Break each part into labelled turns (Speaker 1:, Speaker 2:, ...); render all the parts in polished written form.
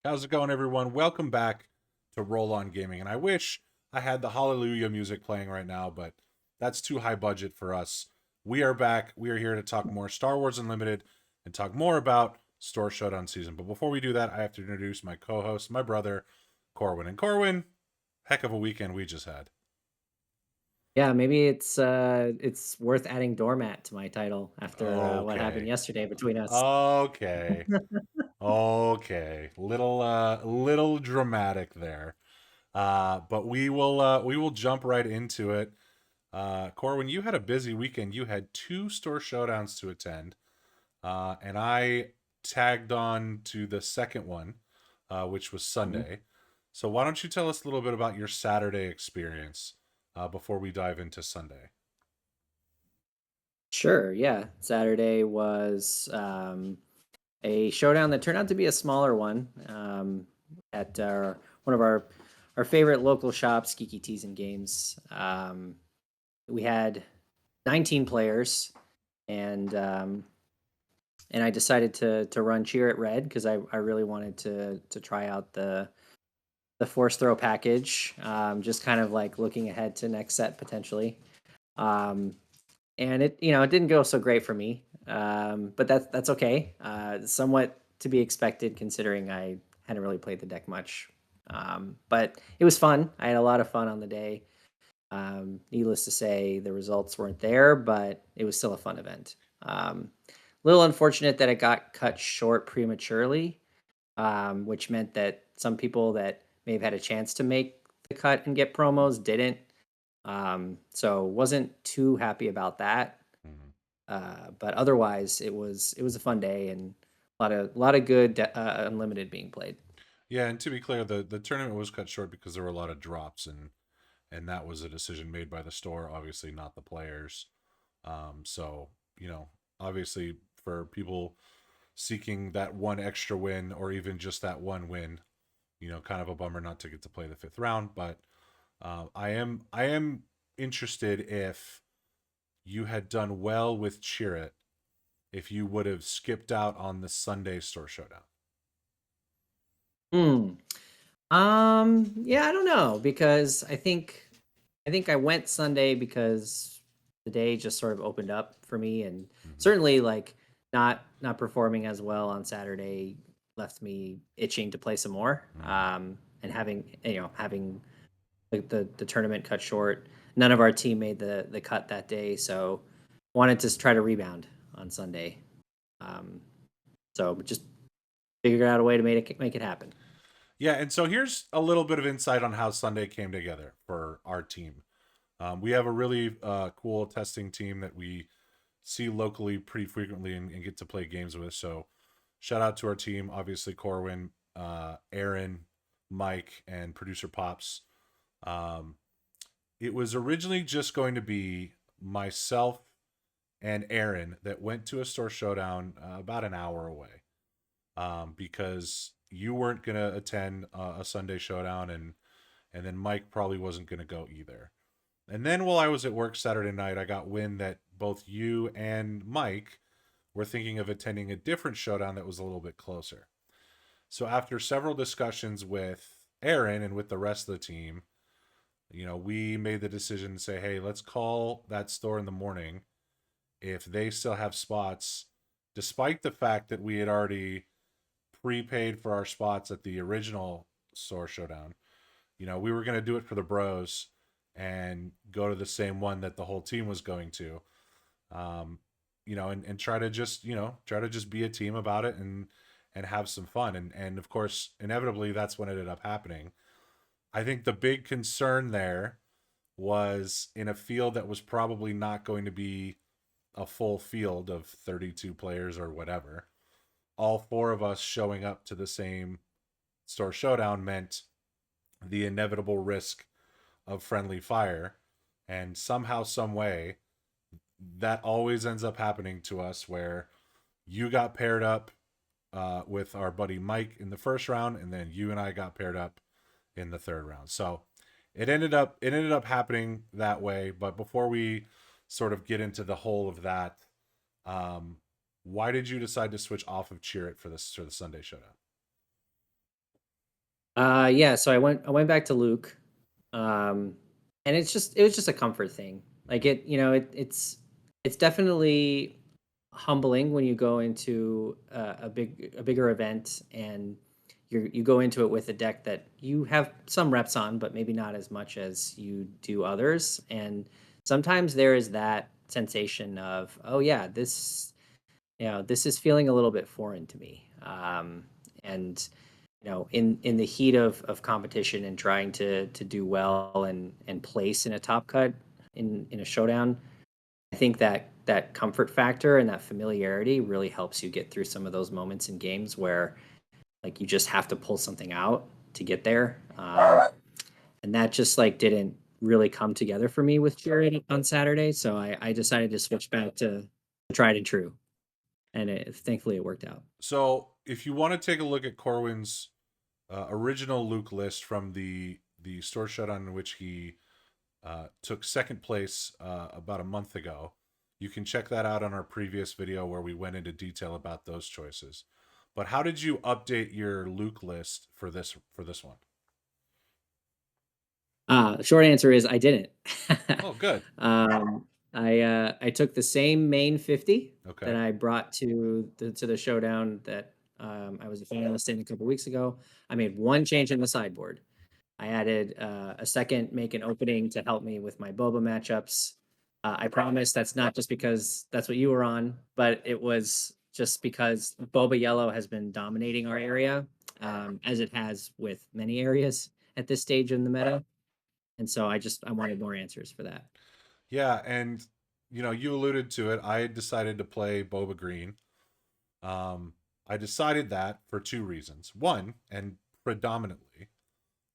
Speaker 1: How's it going, everyone? Welcome back to Roll On Gaming. And I wish I had the Hallelujah music playing right now, but that's too high budget for us. We are back. We are here to talk more Star Wars Unlimited and talk more about Store Showdown season. But before we do that, I have to introduce my co-host, my brother, Corwin. And Corwin, heck of a weekend we just had.
Speaker 2: Yeah, maybe it's worth adding doormat to my title after what happened
Speaker 1: Okay.
Speaker 2: yesterday between us.
Speaker 1: Okay. Okay. Little dramatic there. But we will jump right into it. Corwin, you had a busy weekend. You had two store showdowns to attend, and I tagged on to the second one, which was
Speaker 2: Mhm.
Speaker 1: Sunday. So why don't you tell us a little bit about your Saturday experience before we dive into Sunday?
Speaker 2: Sure, yeah. Saturday was a showdown that turned out to be a smaller one at one of our favorite local shops, Geeky Teas and Games. We had 19 players, and I decided to run Cheer It Red because I really wanted to try out the force throw package, just kind of like looking ahead to next set potentially. Um, and it didn't go so great for me, but that's okay. Somewhat to be expected considering I hadn't really played the deck much. But it was fun. I had a lot of fun on the day. Needless to say, the results weren't there, but it was still a fun event. Little unfortunate that it got cut short prematurely, which meant that some people that may have had a chance to make the cut and get promos didn't. So wasn't too happy about that.
Speaker 1: Mhm.
Speaker 2: But otherwise, it was a fun day and a lot of good unlimited being played.
Speaker 1: Yeah, and to be clear, the tournament was cut short because there were a lot of drops, and that was a decision made by the store, obviously not the players. So obviously for people seeking that one extra win or even just that one win, kind of a bummer not to get to play the fifth round. But I am interested if you had done well with Cheer It, if you would have skipped out on the Sunday store showdown.
Speaker 2: Hmm. Yeah, I don't know because I think I went Sunday because the day just sort of opened up for me, and
Speaker 1: Mm-hmm.
Speaker 2: certainly like not performing as well on Saturday left me itching to play some more.
Speaker 1: Mm-hmm.
Speaker 2: And having the tournament cut short, none of our team made the cut that day, so wanted to try to rebound on Sunday. Um, so just figured out a way to make it happen.
Speaker 1: Yeah, and so here's a little bit of insight on how Sunday came together for our team. We have a really cool testing team that we see locally pretty frequently and get to play games with. So shout out to our team, obviously Corwin, Aaron, Mike, and producer Pops. Um, it was originally just going to be myself and Aaron that went to a store showdown about an hour away, because you weren't going to attend a Sunday showdown, and then Mike probably wasn't going to go either. And then while I was at work Saturday night, I got wind that both you and Mike were thinking of attending a different showdown that was a little bit closer. So after several discussions with Aaron and with the rest of the team, we made the decision to say, hey, let's call that store in the morning if they still have spots, despite the fact that we had already prepaid for our spots at the original store showdown. We were going to do it for the bros and go to the same one that the whole team was going to. And try to just, be a team about it and have some fun. And of course, inevitably that's what ended up happening. I think the big concern there was in a field that was probably not going to be a full field of 32 players or whatever. All four of us showing up to the same store showdown meant the inevitable risk of friendly fire. And somehow, some way, that always ends up happening to us where you got paired up with our buddy Mike in the first round, and then you and I got paired up in the third round. So it ended up happening that way. But before we sort of get into the whole of that, um, why did you decide to switch off of Cheer It for the Sunday showdown?
Speaker 2: Yeah, so I went back to Luke. Um, and it was just a comfort thing. Like it's definitely humbling when you go into a bigger event and you go into it with a deck that you have some reps on, but maybe not as much as you do others. And sometimes there is that sensation of, oh yeah, this is feeling a little bit foreign to me. And in the heat of competition and trying to do well and place in a top cut in a showdown, I think that comfort factor and that familiarity really helps you get through some of those moments in games where like you just have to pull something out to get there. And that just like didn't really come together for me with Jared on Saturday. So I decided to switch back to tried and true. And thankfully it worked out.
Speaker 1: So if you want to take a look at Corwin's original Luke list from the Store Showdown in which he took second place about a month ago, you can check that out on our previous video where we went into detail about those choices. But how did you update your Luke list for this one?
Speaker 2: Short answer is I didn't.
Speaker 1: Oh, good.
Speaker 2: I took the same main 50 that
Speaker 1: Okay.
Speaker 2: I brought to the showdown that I was a finalist in a couple weeks ago. I made one change in the sideboard. I added a second make an opening to help me with my Boba matchups. I promise that's not just because that's what you were on, but it was just because Boba Yellow has been dominating our area, as it has with many areas at this stage in the meta. And so I wanted more answers for that.
Speaker 1: Yeah, and you alluded to it. I decided to play Boba Green. I decided that for two reasons. One, and predominantly,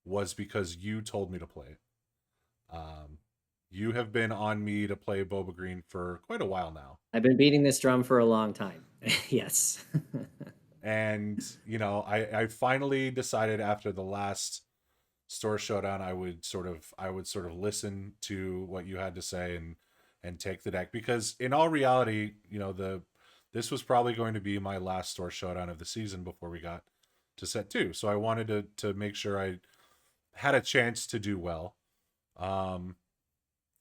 Speaker 1: was because you told me to play it. Um, you have been on me to play Boba Green for quite a while now.
Speaker 2: I've been beating this drum for a long time. Yes.
Speaker 1: And, I finally decided after the last Store Showdown I would sort of listen to what you had to say and take the deck because in all reality, the this was probably going to be my last Store Showdown of the season before we got to set 2. So I wanted to make sure I had a chance to do well. Um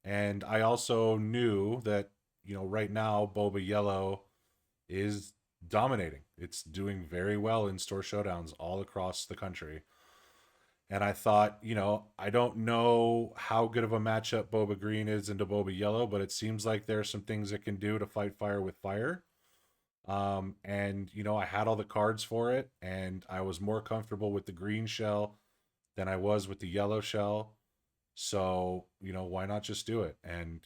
Speaker 1: and I also knew that, right now Boba Yellow is dominating. It's doing very well in Store Showdowns all across the country. And I thought, I don't know how good of a matchup Boba Green is into Boba Yellow, but it seems like there are some things it can do to fight fire with fire. And I had all the cards for it, and I was more comfortable with the green shell than I was with the yellow shell. So, why not just do it? And,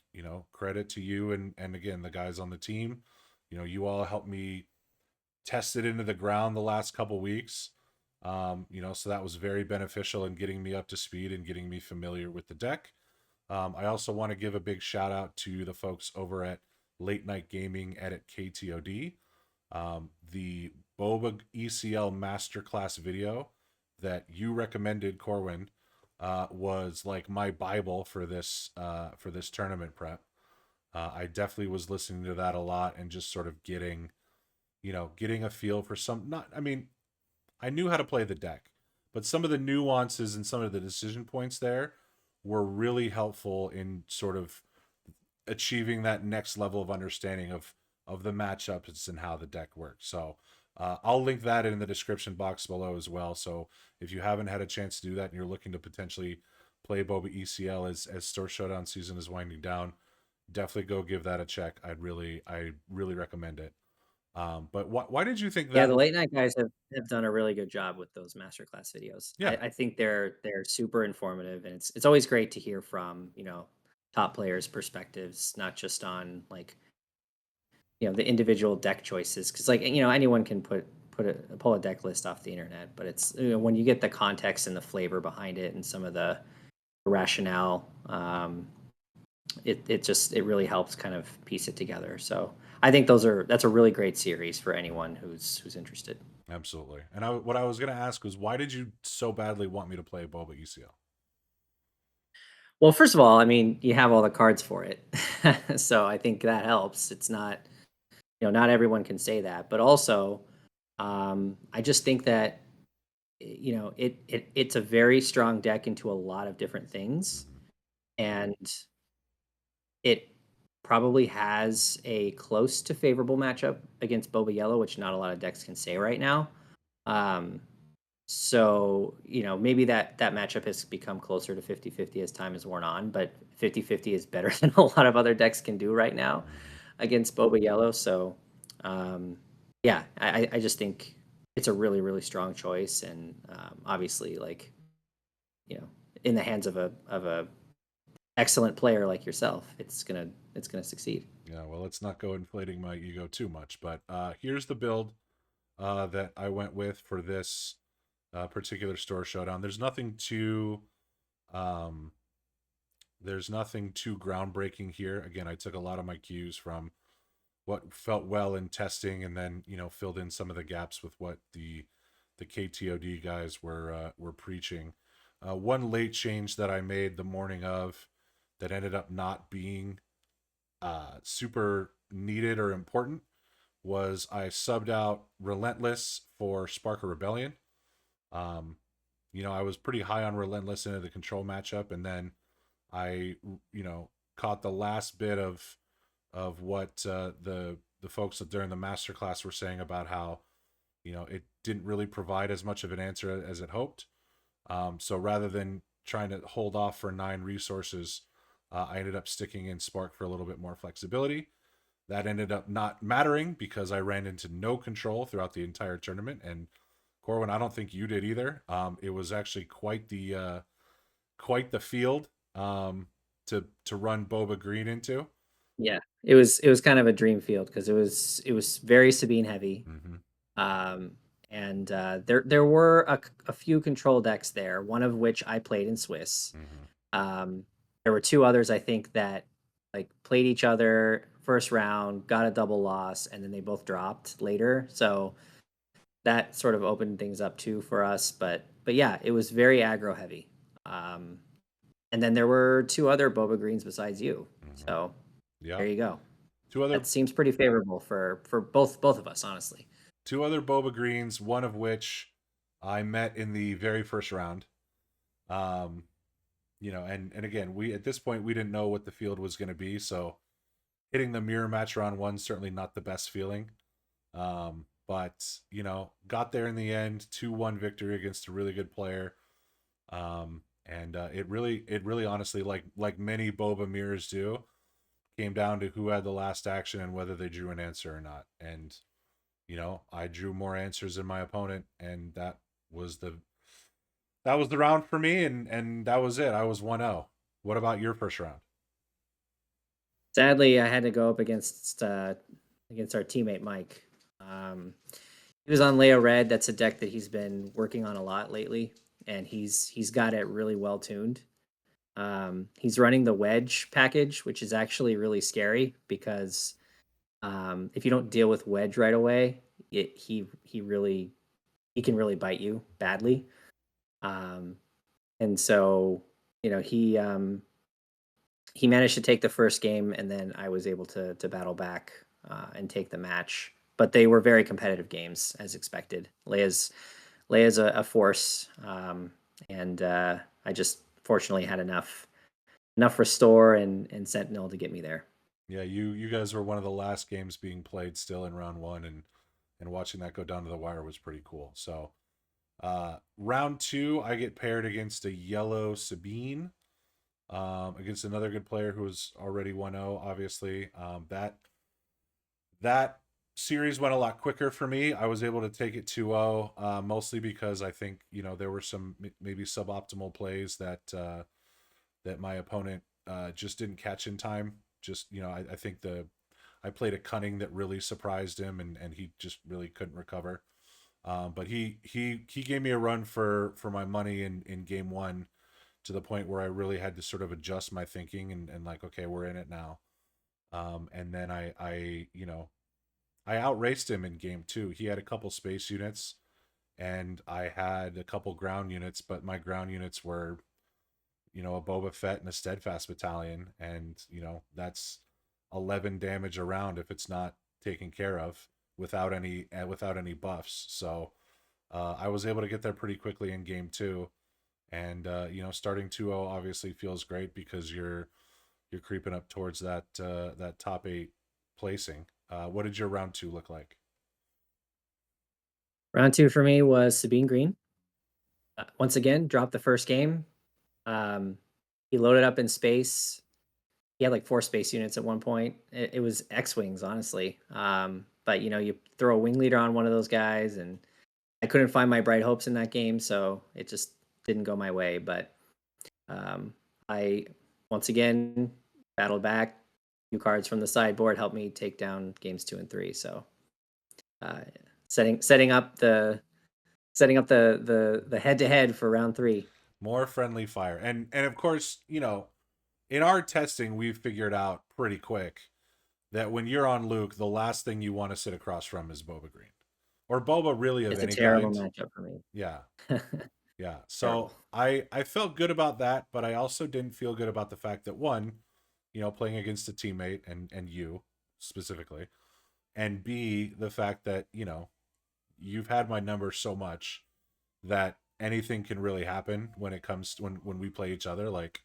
Speaker 1: credit to you and again the guys on the team. You all helped me test it into the ground the last couple weeks. So that was very beneficial in getting me up to speed and getting me familiar with the deck. I also want to give a big shout out to the folks over at Late Night Gaming Edit KTOD. The Boba ECL Masterclass video that you recommended, Corwin, was like my Bible for this tournament prep. I definitely was listening to that a lot and just sort of getting a feel for some. Not, I mean, I knew how to play the deck, but some of the nuances and some of the decision points there were really helpful in sort of achieving that next level of understanding of the matchups and how the deck works. So I'll link that in the description box below as well. So if you haven't had a chance to do that and you're looking to potentially play Boba ECL as Store Showdown season is winding down, definitely go give that a check. I really recommend it. But why did you think
Speaker 2: Yeah,
Speaker 1: that?
Speaker 2: the late night guys have done a really good job with those masterclass videos. I,
Speaker 1: Yeah,
Speaker 2: I think they're super informative, and it's always great to hear from top players' perspectives, not just on like the individual deck choices, because like anyone can pull a deck list off the internet, but it's when you get the context and the flavor behind it and some of the rationale, it really helps kind of piece it together. So I think that's a really great series for anyone who's interested.
Speaker 1: absolutely. And what I was going to ask was, why did you so badly want me to play Boba ECL?
Speaker 2: Well, first of all, I mean, you have all the cards for it. So I think that helps. It's not, not everyone can say that. But also, I just think that it's a very strong deck into a lot of different things,
Speaker 1: Hmm.
Speaker 2: and it probably has a close to favorable matchup against Boba Yellow, which not a lot of decks can say right now. Um, so, maybe that matchup has become closer to 50-50 as time has worn on, but 50-50 is better than a lot of other decks can do right now
Speaker 1: Hmm.
Speaker 2: against Boba Yellow. So, um, yeah, I just think it's a really, really strong choice. And obviously, like, you know, in the hands of a excellent player like yourself, it's gonna succeed.
Speaker 1: Yeah, well, let's not go inflating my ego too much, but here's the build that I went with for this particular store showdown. Um, there's nothing too groundbreaking here. Again, I took a lot of my cues from what felt well in testing, and then filled in some of the gaps with what the KTOD guys were preaching. One late change that I made the morning of that ended up not being super needed or important was I subbed out Relentless for Spark of Rebellion. Um, I was pretty high on Relentless into the control matchup, and then I, caught the last bit of what the folks during the masterclass were saying about how it didn't really provide as much of an answer as it hoped. So rather than trying to hold off for 9 resources, I ended up sticking in Spark for a little bit more flexibility. That ended up not mattering because I ran into no control throughout the entire tournament. And Corwin, I don't think you did either. It was actually quite the field to run Boba Green into.
Speaker 2: Yeah, it was kind of a dream field because it was very Sabine heavy.
Speaker 1: Mm-hmm.
Speaker 2: Um, and there were a few control decks there, one of which I played in Swiss.
Speaker 1: Mm-hmm.
Speaker 2: Um, there were two others I think that like played each other first round, got a double loss, and then they both dropped later. So that sort of opened things up too for us. But yeah, it was very aggro heavy. Um, and then there were two other Boba Greens besides you.
Speaker 1: Mm-hmm.
Speaker 2: So
Speaker 1: Yeah.
Speaker 2: there you go.
Speaker 1: Two other
Speaker 2: That seems pretty favorable for both of us, honestly.
Speaker 1: two other Boba Greens, one of which I met in the very first round. Um, and again, we at this point we didn't know what the field was going to be, so hitting the mirror match round one certainly not the best feeling. But got there in the end, 2-1 victory against a really good player. And it really honestly, like many Boba mirrors do, came down to who had the last action and whether they drew an answer or not. And I drew more answers than my opponent, and that was the round for me, and that was it. I was 1-0. What about your first round?
Speaker 2: Sadly, I had to go up against our teammate Mike. Um, he was on Leo Red. That's a deck that he's been working on a lot lately, and he's got it really well tuned. He's running the wedge package, which is actually really scary because if you don't deal with wedge right away, he can really bite you badly. Um, and so he managed to take the first game, and then I was able to battle back and take the match. But they were very competitive games, as expected. Leia's a force, and I just fortunately had enough restore and Sentinel to get me there.
Speaker 1: Yeah, you guys were one of the last games being played still in round one, and watching that go down to the wire was pretty cool. So round two, I get paired against a yellow Sabine, against another good player who was already 1-0, obviously. That series went a lot quicker for me. I was able to take it 2-0, mostly because I think there were some maybe suboptimal plays that my opponent just didn't catch in time. Just I think I played a cunning that really surprised him, and he just really couldn't recover. But he gave me a run for my money in game one, to the point where I really had to sort of adjust my thinking, and like, okay, we're in it now. And then I outraced him in game two. He had a couple space units, and I had a couple ground units, but my ground units were a Boba Fett and a Steadfast battalion, and that's 11 damage around if it's not taken care of without any buffs. So I was able to get there pretty quickly in game two, and starting 2-0 obviously feels great because you're creeping up towards that top eight placing. What did your round two look like?
Speaker 2: Round two for me was Sabine Green. Once again, dropped the first game. Um, he loaded up in space. He had like 4 space units at one point. It was X-wings, honestly. But you throw a wing leader on one of those guys, and I couldn't find my bright hopes in that game, so it just didn't go my way. But I once again battled back. Few cards from the sideboard helped me take down games 2 and 3. So uh, setting up the head to head for round three.
Speaker 1: More friendly fire, and of course, in our testing, we've figured out pretty quick that when you're on Luke, the last thing you want to sit across from is Boba Green, or Boba really of
Speaker 2: It's a
Speaker 1: any
Speaker 2: terrible
Speaker 1: kind.
Speaker 2: matchup for me.
Speaker 1: Yeah, yeah.
Speaker 2: Terrible.
Speaker 1: So I felt good about that, but I also didn't feel good about the fact that one, playing against a teammate and you specifically, and B, the fact that you've had my number so much that anything can really happen when it comes to when we play each other. Like,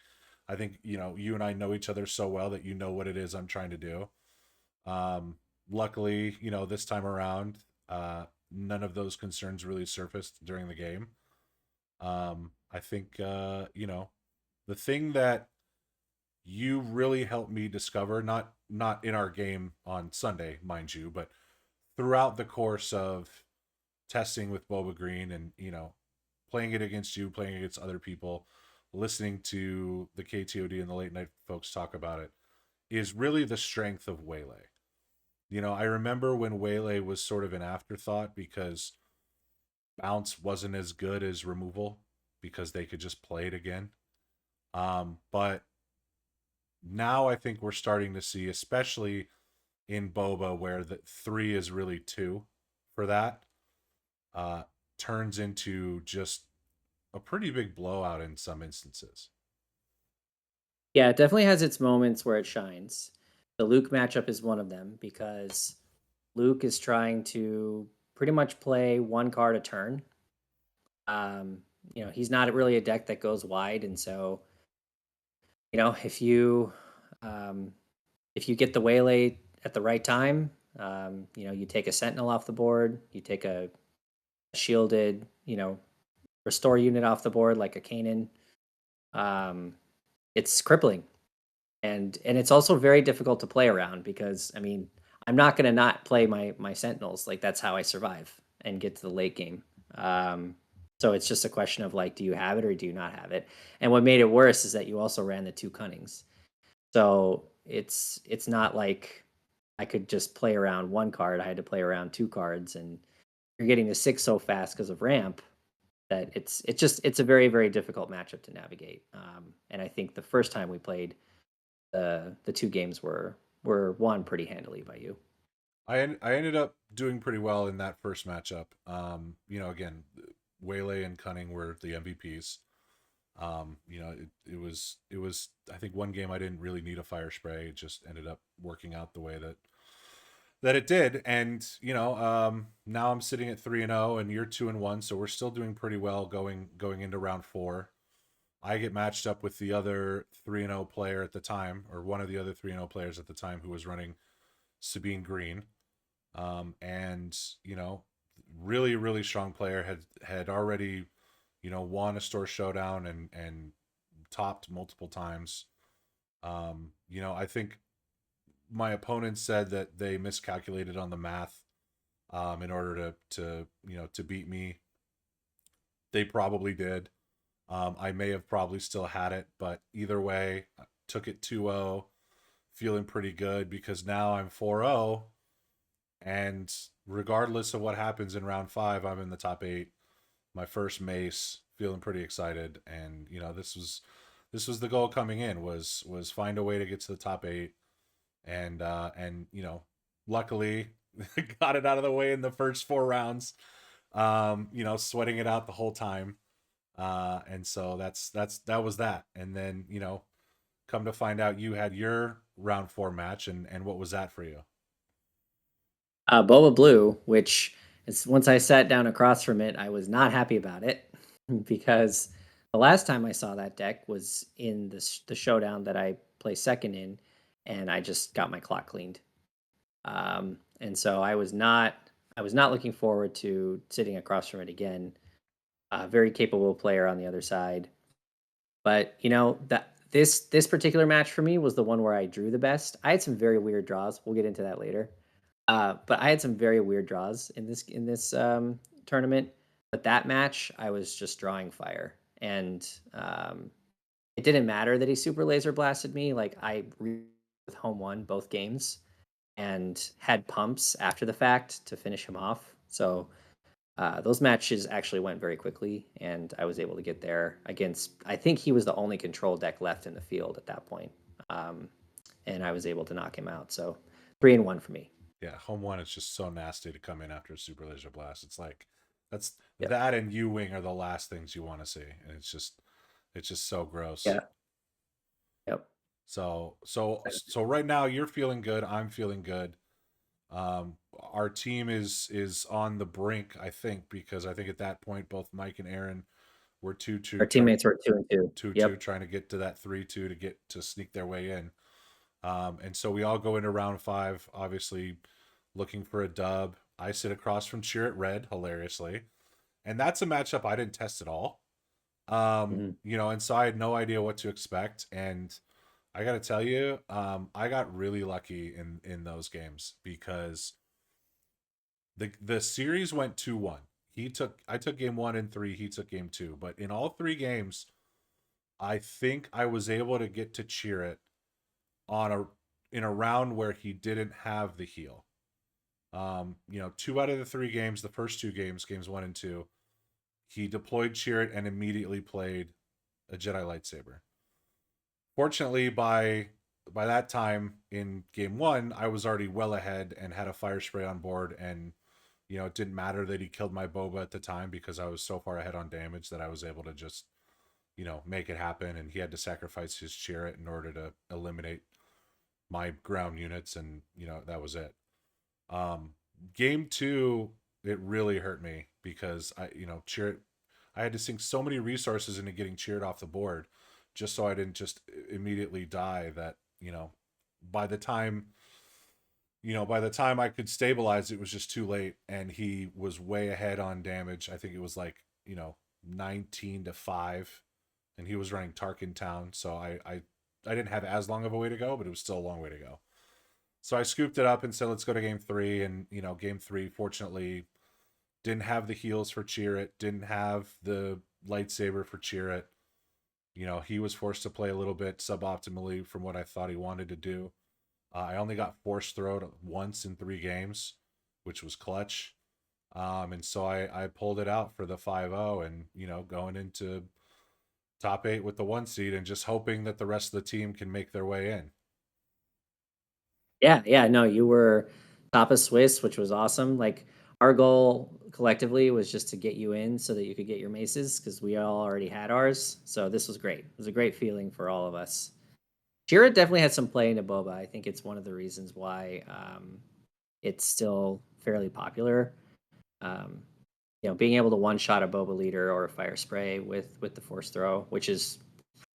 Speaker 1: I think you and I know each other so well that you know what it is I'm trying to do. Luckily, this time around, none of those concerns really surfaced during the game. I think the thing that you really helped me discover, not in our game on Sunday, mind you, but throughout the course of testing with Boba Green and playing it against you, playing against other people, listening to the KTOD and the late night folks talk about it, is really the strength of Waylay. I remember when Waylay was sort of an afterthought because bounce wasn't as good as removal because they could just play it again. But now I think we're starting to see, especially in Boba, where the 3 is really 2 for that, uh, turns into just a pretty big blowout in some instances.
Speaker 2: Yeah, it definitely has its moments where it shines. The Luke matchup is one of them because Luke is trying to pretty much play one card a turn. Um, he's not really a deck that goes wide, and so you know if you um, if you get the waylay at the right time, you take a sentinel off the board, you take a shielded, restore unit off the board like a Kanan. Um, it's crippling, and it's also very difficult to play around because I mean I'm not going to not play my sentinels. Like that's how I survive and get to the late game. So it's just a question of like, do you have it or do you not have it? And what made it worse is that you also ran the 2 cunnings. So it's not like I could just play around one card. I had to play around 2 cards, and you're getting to 6 so fast because of ramp that it's a very very difficult matchup to navigate. And I think the first time we played, the 2 games were won pretty handily by you.
Speaker 1: I ended up doing pretty well in that first matchup. Again, Waylay and Cunning were the MVPs. It was I think one game I didn't really need a fire spray. It just ended up working out the way that it did. And now I'm sitting at 3-0, and you're 2-1, so we're still doing pretty well going into round four. I get matched up with the other 3-0 player at the time, or one of the other 3-0 players at the time, who was running Sabine Green. And really really strong player, had already won a Store Showdown and topped multiple times. I think my opponent said that they miscalculated on the math, in order to beat me. They probably did. I may have probably still had it, but either way, I took it 2-0, feeling pretty good because now I'm 4-0, and regardless of what happens in round 5, I'm in the top 8. My first mace, feeling pretty excited, and this was the goal coming in, was find a way to get to the top 8, and luckily got it out of the way in the first 4 rounds. Sweating it out the whole time. And so that was that. And then, come to find out you had your round 4 match, and what was that for you?
Speaker 2: Boba Blue, which once I sat down across from it, I was not happy about it because the last time I saw that deck was in the showdown that I placed second in, and I just got my clock cleaned. And so I was not looking forward to sitting across from it again. A very capable player on the other side, but that this particular match for me was the one where I drew the best. I had some very weird draws. We'll get into that later. But I had some very weird draws in this tournament. But that match, I was just drawing fire, and it didn't matter that he super laser blasted me. Like with home one both games, and had pumps after the fact to finish him off. So those matches actually went very quickly, and I was able to get there against. I think he was the only control deck left in the field at that point, and I was able to knock him out. So 3-1 for me.
Speaker 1: Yeah, home one is just so nasty to come in after a super laser blast. It's like that's
Speaker 2: Yep.
Speaker 1: that and U wing are the last things you want to see, and it's just so gross.
Speaker 2: Yeah. Yep.
Speaker 1: So right now you're feeling good. I'm feeling good. Our team is on the brink, I think, because I think at that point both Mike and Aaron were
Speaker 2: Our teammates were 2-2.
Speaker 1: 2-2
Speaker 2: Yep.
Speaker 1: trying to get to that 3-2 to get to sneak their way in. And so we all go into round 5, obviously looking for a dub. I sit across from Cheer It Red, hilariously, and that's a matchup I didn't test at all.
Speaker 2: Mhm.
Speaker 1: And so I had no idea what to expect, and I got to tell you, I got really lucky in those games because the series went 2-1. I took game 1 and 3, he took game 2, but in all 3 games, I think I was able to get to Cheer It on a in a round where he didn't have the heal. 2 out of the 3 games, the first 2 games, games 1 and 2, he deployed Cheer It and immediately played a Jedi lightsaber. Fortunately, by that time in game 1, I was already well ahead and had a fire spray on board, and it didn't matter that he killed my Boba at the time because I was so far ahead on damage that I was able to just make it happen, and he had to sacrifice his Chariot in order to eliminate my ground units, and that was it. um Game 2, it really hurt me because Chariot, I had to sink so many resources into getting Chariot off the board just so I didn't just immediately die, that by the time by the time I could stabilize, it was just too late, and he was way ahead on damage. I think it was like 19-5, and he was running Tarkin Town, so I didn't have as long of a way to go, but it was still a long way to go. So I scooped it up and said, let's go to game 3. And game 3, fortunately, didn't have the heals for Cheer It, didn't have the lightsaber for Cheer It. He was forced to play a little bit suboptimally from what I thought he wanted to do. I only got force throwed once in 3 games, which was clutch. And so I pulled it out for the 5-0, and, going into top 8 with the 1 seed and just hoping that the rest of the team can make their way in.
Speaker 2: Yeah, yeah, no, you were top of Swiss, which was awesome. Like our goal collectively was just to get you in so that you could get your maces because we all already had ours. So this was great. It was a great feeling for all of us. Jira definitely had some play into Boba. I think it's one of the reasons why it's still fairly popular. Um, being able to one shot a Boba leader or a fire spray with the force throw, which is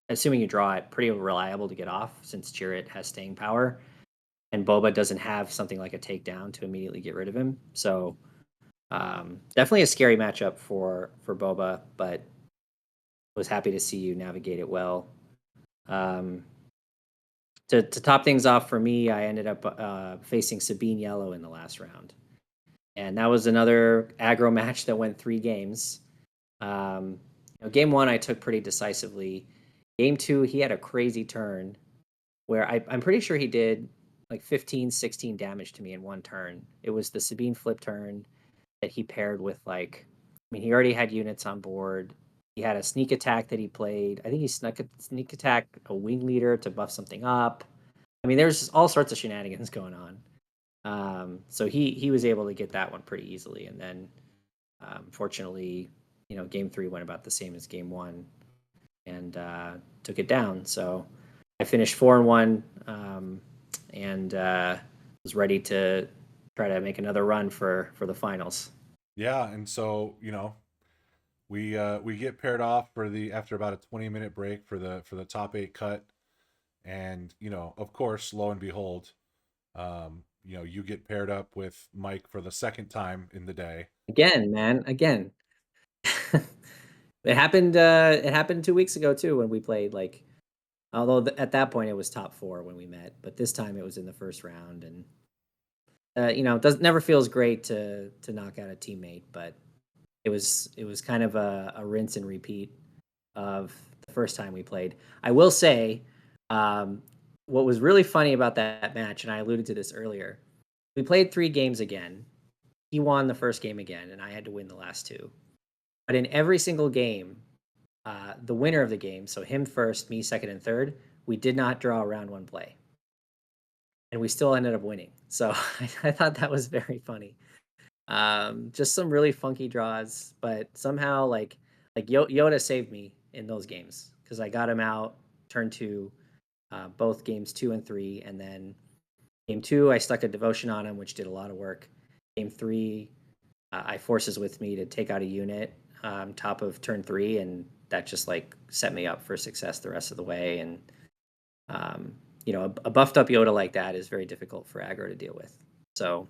Speaker 2: assuming you draw it, pretty reliable to get off since Chirrut has staying power, and Boba doesn't have something like a takedown to immediately get rid of him. So definitely a scary matchup for Boba, but was happy to see you navigate it well. Um, to top things off for me, I ended up facing Sabine Yellow in the last round, and that was another aggro match that went 3 games. Game 1 I took pretty decisively. Game 2 he had a crazy turn where I'm pretty sure he did like 15, 16 damage to me in one turn. It was the Sabine flip turn that he paired with he already had units on board. He had a sneak attack that he played. I think he sneak attack a wing leader to buff something up. There's all sorts of shenanigans going on. So he was able to get that one pretty easily, and then fortunately, game 3 went about the same as game 1, and took it down. So I finished 4-1, and was ready to try to make another run for the finals.
Speaker 1: Yeah, and so we get paired off for the after about a 20-minute break for the top eight cut, and of course, lo and behold, you get paired up with Mike for the second time in the day.
Speaker 2: Again, man, again. It happened 2 weeks ago too when we played, like, although at that point it was top 4 when we met, but this time it was in the first round, and it does never feels great to knock out a teammate, but it was kind of a rinse and repeat of the first time we played. I will say, um, what was really funny about that match, and I alluded to this earlier, we played 3 games again. He won the first game again, and I had to win the last 2. But in every single game, the winner of the game, so him first, me second and third, we did not draw a round 1 play, and we still ended up winning. So I thought that was very funny. Just some really funky draws, but somehow Yoda saved me in those games because I got him out turn 2, both games 2 and 3, and then game 2 I stuck a devotion on him, which did a lot of work. Game 3, I forces with me to take out a unit top of turn 3, and that just like set me up for success the rest of the way. And um, a buffed up Yoda like that is very difficult for aggro to deal with. So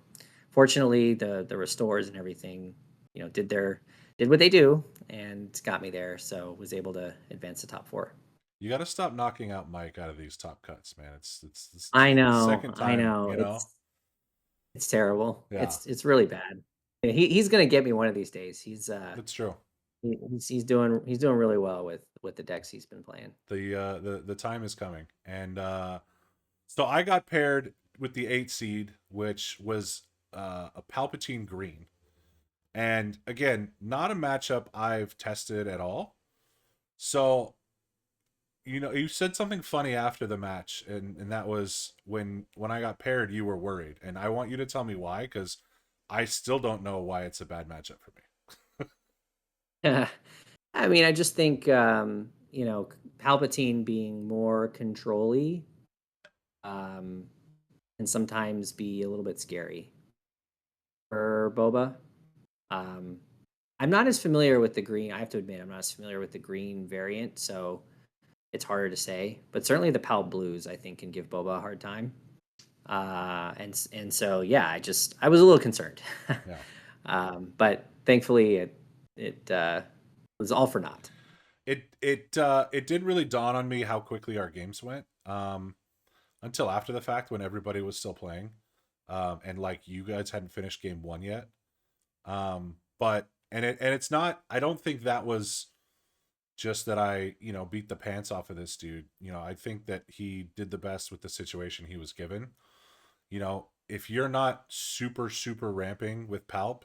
Speaker 2: fortunately, the restores and everything, did what they do and got me there. So was able to advance to top 4.
Speaker 1: You got to stop knocking out Mike out of these top cuts, man. It's the
Speaker 2: I
Speaker 1: second
Speaker 2: know.
Speaker 1: time.
Speaker 2: It's terrible.
Speaker 1: Yeah,
Speaker 2: It's really bad. Yeah, he's gonna get me one of these days.
Speaker 1: that's true.
Speaker 2: He's doing really well with the decks he's been playing.
Speaker 1: The time is coming, and so I got paired with the 8 seed, which was a Palpatine green, and again, not a matchup I've tested at all. So you said something funny after the match, and that was when I got paired, you were worried, and I want you to tell me why, because I still don't know why it's a bad matchup for me.
Speaker 2: I mean, I just think Palpatine being more controlly um, can sometimes be a little bit scary for Boba. Um, I'm not as familiar with the green. I have to admit, I'm not as familiar with the green variant, so it's harder to say. But certainly the Pal Blues, I think, can give Boba a hard time. And so yeah, I was a little concerned,
Speaker 1: Yeah.
Speaker 2: but thankfully it was all for naught.
Speaker 1: It didn't really dawn on me how quickly our games went until after the fact when everybody was still playing, and like you guys hadn't finished game one yet. But it's not. I don't think that was just that I beat the pants off of this dude. I think that he did the best with the situation he was given. If you're not super ramping with Palp,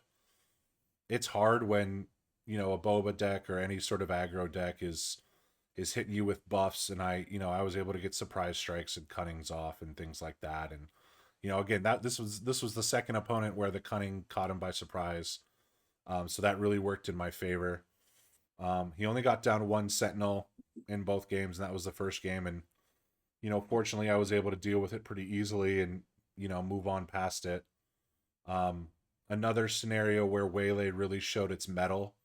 Speaker 1: it's hard when a Boba deck or any sort of aggro deck is hitting you with buffs, and I was able to get surprise strikes and cunnings off and things like that. And again, that this was the second opponent where the cunning caught him by surprise, so that really worked in my favor. He only got down one sentinel in both games, and that was the first game. And fortunately, I was able to deal with it pretty easily and move on past it. um Another scenario where Waylay really showed its mettle,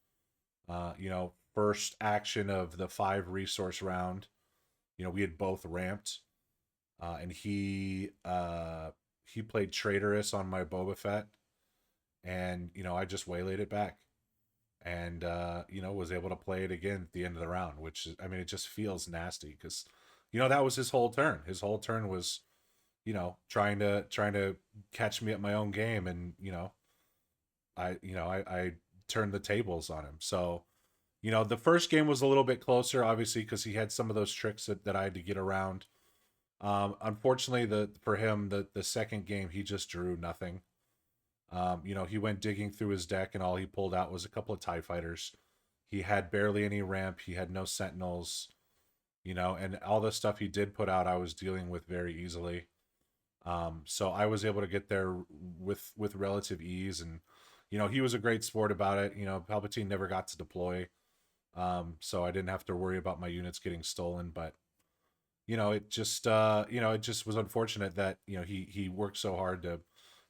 Speaker 1: first action of the 5 resource round, we had both ramped, and he played traitorous on my Boba Fett, and I just waylaid it back, and was able to play it again at the end of the round, which I mean, it just feels nasty because that was his whole turn. His whole turn was trying to catch me at my own game, and I turned the tables on him. So the first game was a little bit closer, obviously, because he had some of those tricks that I had to get around. Unfortunately, for him, the second game, he just drew nothing. He went digging through his deck, and all he pulled out was a couple of TIE fighters. He had barely any ramp. He had no sentinels, and all the stuff he did put out, I was dealing with very easily. So I was able to get there with relative ease, and he was a great sport about it. Palpatine never got to deploy, so I didn't have to worry about my units getting stolen. But it just was unfortunate that he worked so hard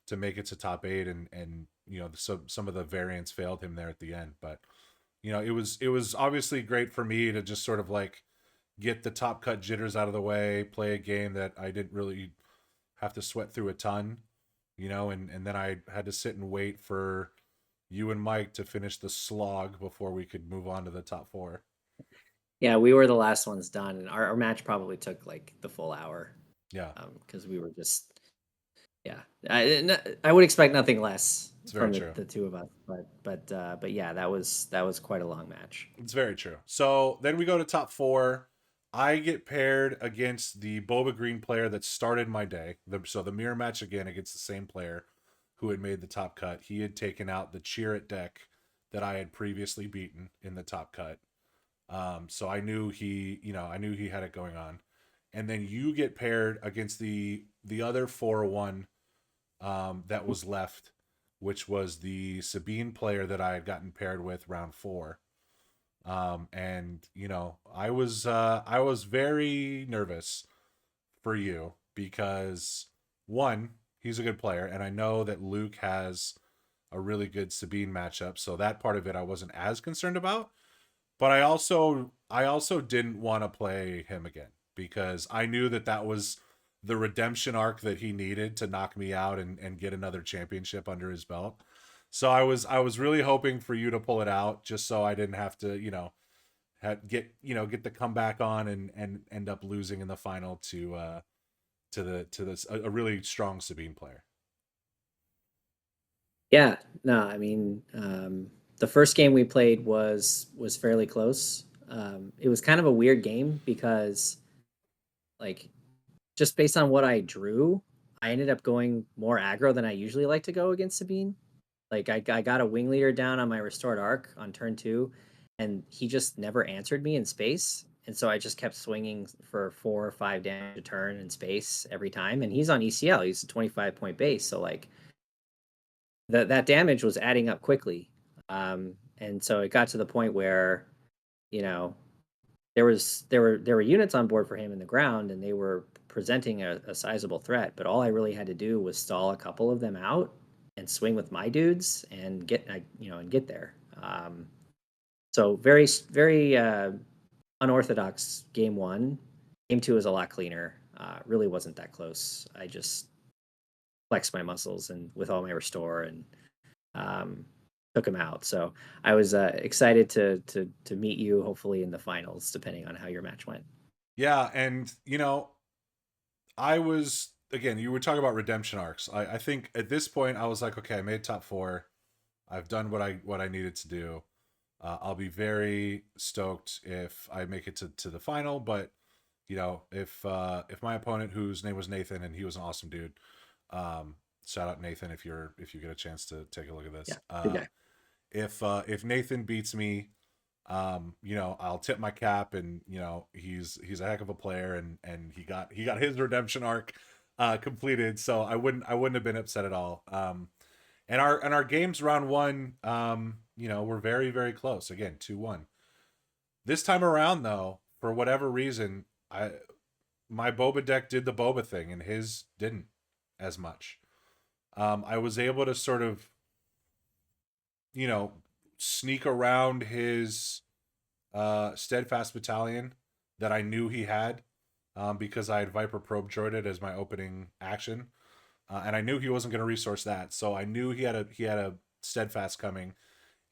Speaker 1: to make it to top 8, and some of the variants failed him there at the end. But it was obviously great for me to just sort of like get the top cut jitters out of the way, play a game that I didn't really have to sweat through a ton, and then I had to sit and wait for you and Mike to finish the slog before we could move on to the top four.
Speaker 2: Yeah, we were the last ones done, and our match probably took like the full hour
Speaker 1: Yeah,
Speaker 2: because we were just yeah. I would expect nothing less
Speaker 1: it's very
Speaker 2: from
Speaker 1: true.
Speaker 2: the two of us, but yeah, that was quite a long match.
Speaker 1: It's very true. So then we go to top four. I get paired against the Boba Green player that started my day. So the mirror match again against the same player who had made the top cut. He had taken out the Cheer It deck that I had previously beaten in the top cut. So I knew he had it going on. And then you get paired against the other 4-1 that was left, which was the Sabine player that I had gotten paired with round four. And I was very nervous for you because one, he's a good player, and I know that Luke has a really good Sabine matchup, so that part of it I wasn't as concerned about. But I also didn't want to play him again because I knew that was the redemption arc that he needed to knock me out and get another championship under his belt. So I was really hoping for you to pull it out just so I didn't have to, get the comeback on and end up losing in the final to this a really strong Sabine player.
Speaker 2: Yeah, no, I mean, the first game we played was fairly close. It was kind of a weird game because, like, just based on what I drew, I ended up going more aggro than I usually like to go against Sabine. Like, I got a wing leader down on my restored arc on turn two, and he just never answered me in space. And so I just kept swinging for 4 or 5 damage a turn in space every time. And he's on ECL. He's a 25-point base. So, like, that damage was adding up quickly. And so it got to the point where, you know, there were units on board for him in the ground, and they were presenting a sizable threat. But all I really had to do was stall a couple of them out and swing with my dudes and get there. So very unorthodox game one. Game two is a lot cleaner. Really wasn't that close. I just flexed my muscles and with all my restore and um, took him out. So I was excited to meet you, hopefully in the finals, depending on how your match went.
Speaker 1: Yeah, and I was again. You were talking about redemption arcs. I think at this point I was like, okay, I made top four. I've done what I needed to do. I'll be very stoked if I make it to the final. But if my opponent, whose name was Nathan, and he was an awesome dude, shout out Nathan if you get a chance to take a look at this.
Speaker 2: Yeah, good guy.
Speaker 1: If Nathan beats me, I'll tip my cap, and he's a heck of a player, and he got his redemption arc completed, so I wouldn't have been upset at all. And our games round one, were very, very close. Again, 2-1. This time around, though, for whatever reason, my Boba deck did the Boba thing, and his didn't as much. I was able to sort of, you know, sneak around his steadfast battalion that I knew he had, because I had Viper probe droided as my opening action, and I knew he wasn't going to resource that, so I knew he had a steadfast coming,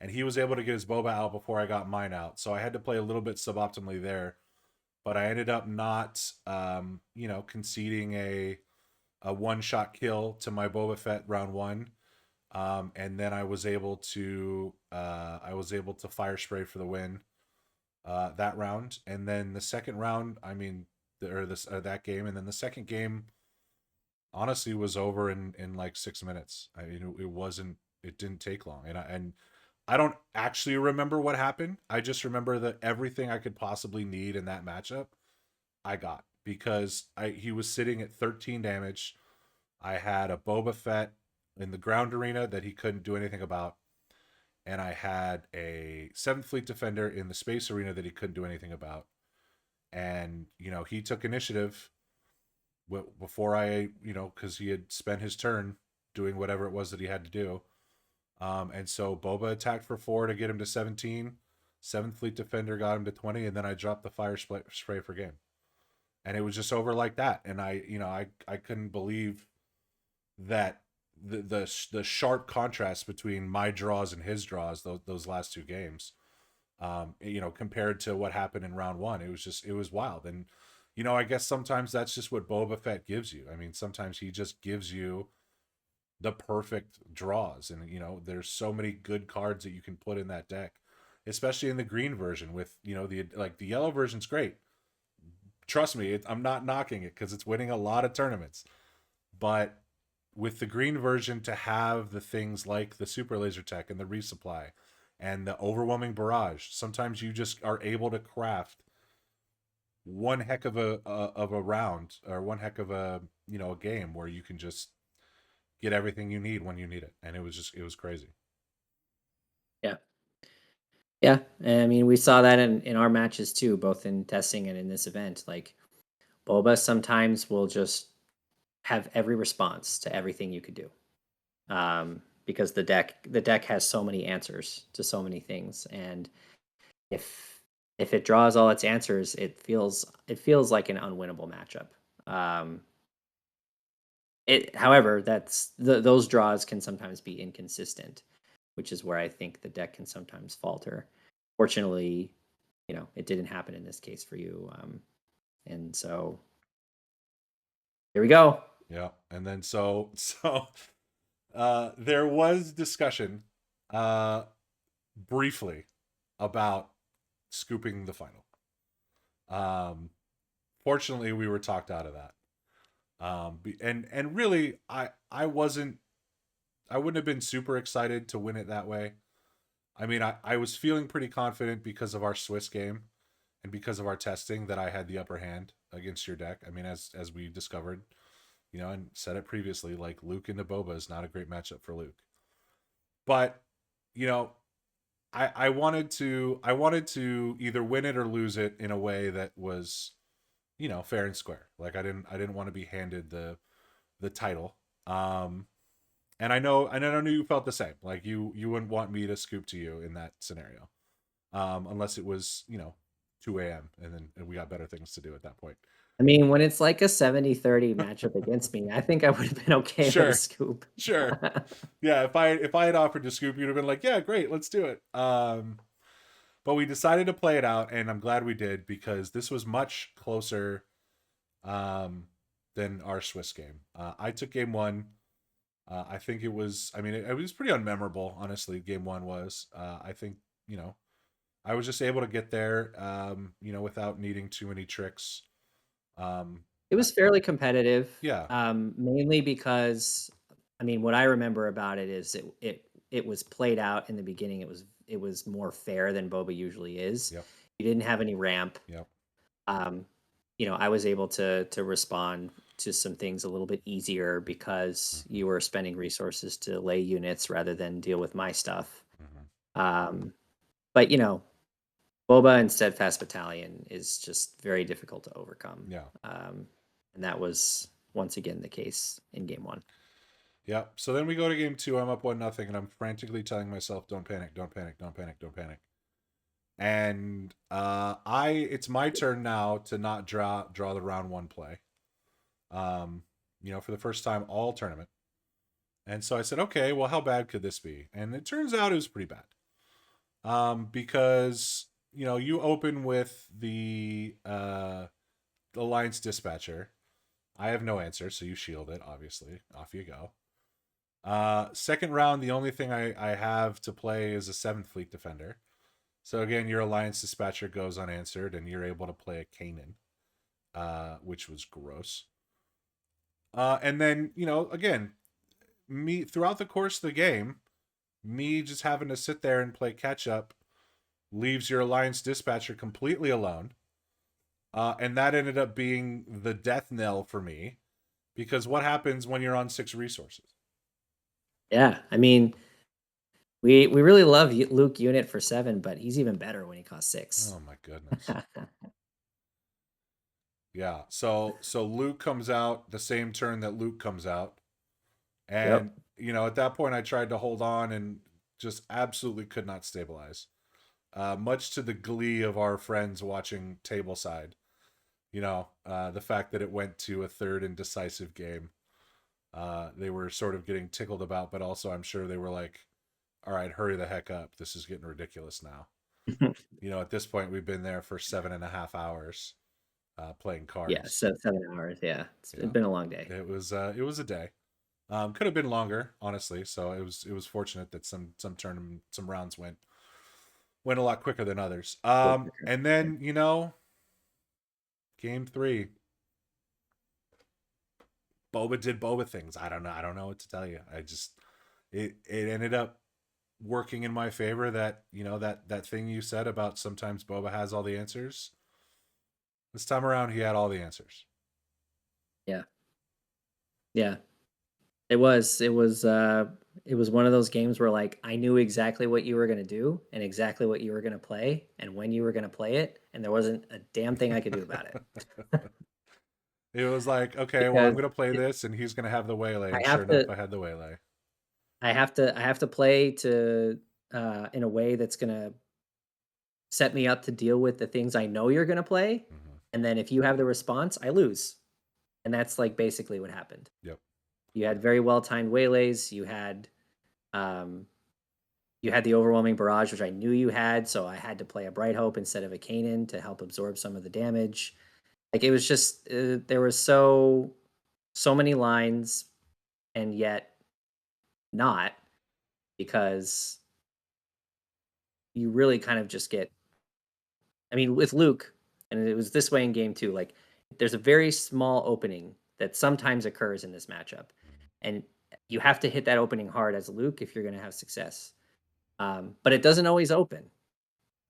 Speaker 1: and he was able to get his Boba out before I got mine out. So I had to play a little bit suboptimally there, but I ended up not, conceding a one shot kill to my Boba Fett round one. And then I was able to fire spray for the win that round. And then the second round, I mean, that game, and then the second game honestly was over in like 6 minutes. I mean, it didn't take long, and I don't actually remember what happened. I just remember that everything I could possibly need in that matchup, I got, because he was sitting at 13 damage. I had a Boba Fett in the ground arena that he couldn't do anything about, and I had a Seventh Fleet Defender in the space arena that he couldn't do anything about. And he took initiative before I, because he had spent his turn doing whatever it was that he had to do. And so Boba attacked for 4 to get him to 17. Seventh Fleet Defender got him to 20, and then I dropped the fire spray for game. And it was just over like that. And I couldn't believe that the sharp contrast between my draws and his draws those last two games, compared to what happened in round one. It was wild. And I guess sometimes that's just what Boba Fett gives you. I mean, sometimes he just gives you the perfect draws, and there's so many good cards that you can put in that deck, especially in the green version. With the yellow version's great. Trust me, I'm not knocking it because it's winning a lot of tournaments, but with the green version, to have the things like the super laser tech and the resupply and the overwhelming barrage, sometimes you just are able to craft one heck of a round, or one heck of a game where you can just get everything you need when you need it. And it was crazy.
Speaker 2: Yeah. Yeah. And I mean, we saw that in our matches too, both in testing and in this event. Like Boba sometimes will just have every response to everything you could do. Because the deck has so many answers to so many things. And if it draws all its answers, it feels like an unwinnable matchup. Um, however, those draws can sometimes be inconsistent, which is where I think the deck can sometimes falter. Fortunately, it didn't happen in this case for you, and so here we go.
Speaker 1: Yeah. And then there was discussion briefly about scooping the final. Fortunately, we were talked out of that. And really, I wasn't I wouldn't have been super excited to win it that way. I mean, I was feeling pretty confident because of our Swiss game and because of our testing that I had the upper hand against your deck. I mean, as we discovered, and said it previously, like Luke into Boba is not a great matchup for Luke. But, you know, I wanted to either win it or lose it in a way that was, fair and square. Like I didn't want to be handed the title. And I knew you felt the same. Like you wouldn't want me to scoop to you in that scenario. Unless it was, 2 a.m. and we got better things to do at that point.
Speaker 2: I mean, when it's like a 70-30 matchup against me, I think I would have been okay with a
Speaker 1: Sure.
Speaker 2: scoop.
Speaker 1: Sure. Yeah, if I had offered to scoop, you'd have been like, yeah, great, let's do it. But we decided to play it out, and I'm glad we did because this was much closer than our Swiss game. I took game one. I think it was. I mean, it was pretty unmemorable, honestly. Game one was. I think I was just able to get there, without needing too many tricks.
Speaker 2: It was fairly competitive,
Speaker 1: Yeah.
Speaker 2: mainly because, I mean, what I remember about it is it was played out in the beginning. It was more fair than Boba usually is.
Speaker 1: Yep.
Speaker 2: You didn't have any ramp.
Speaker 1: Yep.
Speaker 2: Um, I was able to respond to some things a little bit easier because
Speaker 1: Mm-hmm.
Speaker 2: you were spending resources to lay units rather than deal with my stuff.
Speaker 1: Mm-hmm.
Speaker 2: Um, but Boba and Steadfast Battalion is just very difficult to overcome.
Speaker 1: Yeah.
Speaker 2: And that was once again the case in game one.
Speaker 1: Yeah. So then we go to game two. I'm up 1-0, and I'm frantically telling myself, "Don't panic! Don't panic! Don't panic! Don't panic!" And it's my turn now to not draw the round one play. For the first time all tournament. And so I said, okay, well, how bad could this be? And it turns out it was pretty bad. Because you open with the Alliance Dispatcher. I have no answer, so you shield it. Obviously, off you go. Second round, the only thing I have to play is a 7th Fleet Defender. So again, your Alliance Dispatcher goes unanswered, and you're able to play a Kanan, which was gross. And then, again, me throughout the course of the game, me just having to sit there and play catch up leaves your Alliance Dispatcher completely alone. And that ended up being the death knell for me, because what happens when you're on 6 resources?
Speaker 2: Yeah, I mean, we really love Luke unit for 7, but he's even better when he costs 6.
Speaker 1: Oh my goodness. Yeah. So Luke comes out the same turn that Luke comes out. And
Speaker 2: Yep.
Speaker 1: at that point I tried to hold on and just absolutely could not stabilize. Much to the glee of our friends watching tableside. The fact that it went to a third and decisive game, they were sort of getting tickled about, but also I'm sure they were like, all right, hurry the heck up. This is getting ridiculous now. At this point, we've been there for 7.5 hours playing
Speaker 2: Yeah,
Speaker 1: cards.
Speaker 2: so 7 hours. Yeah, it's been a long day.
Speaker 1: It was a day. Could have been longer, honestly. So it was fortunate that some rounds went a lot quicker than others. And then game three, Boba did Boba things. I don't know. I don't know what to tell you. It ended up working in my favor. That thing you said about sometimes Boba has all the answers. This time around, he had all the answers.
Speaker 2: Yeah, yeah. It was one of those games where like I knew exactly what you were gonna do and exactly what you were gonna play and when you were gonna play it, and there wasn't a damn thing I could do about it.
Speaker 1: It was like, okay, well, I'm
Speaker 2: Because
Speaker 1: gonna play this, and he's gonna have the waylay,
Speaker 2: I
Speaker 1: and sure
Speaker 2: have
Speaker 1: enough,
Speaker 2: to
Speaker 1: I had the waylay.
Speaker 2: I have to play to in a way that's gonna set me up to deal with the things I know you're gonna play,
Speaker 1: Mm-hmm.
Speaker 2: and then if you have the response, I lose. And that's like basically what happened.
Speaker 1: Yep.
Speaker 2: You had very well timed waylays. Um, you had the overwhelming barrage, which I knew you had, so I had to play a Bright Hope instead of a Kanan to help absorb some of the damage. Like it was just there was so many lines, and yet not, because you really kind of just get. I mean, with Luke, and it was this way in game two. Like there's a very small opening that sometimes occurs in this matchup, and you have to hit that opening hard as Luke if you're going to have success. But it doesn't always open,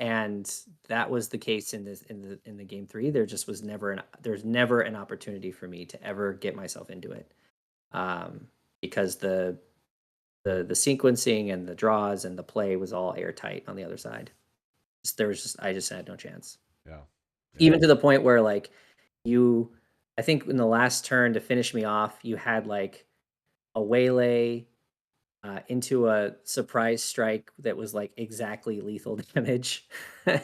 Speaker 2: and that was the case in the game three. There's never an opportunity for me to ever get myself into it, because the sequencing and the draws and the play was all airtight on the other side. I just had no chance.
Speaker 1: Yeah.
Speaker 2: Even to the point where like you, I think in the last turn to finish me off, you had like a waylay into a surprise strike that was like exactly lethal damage. And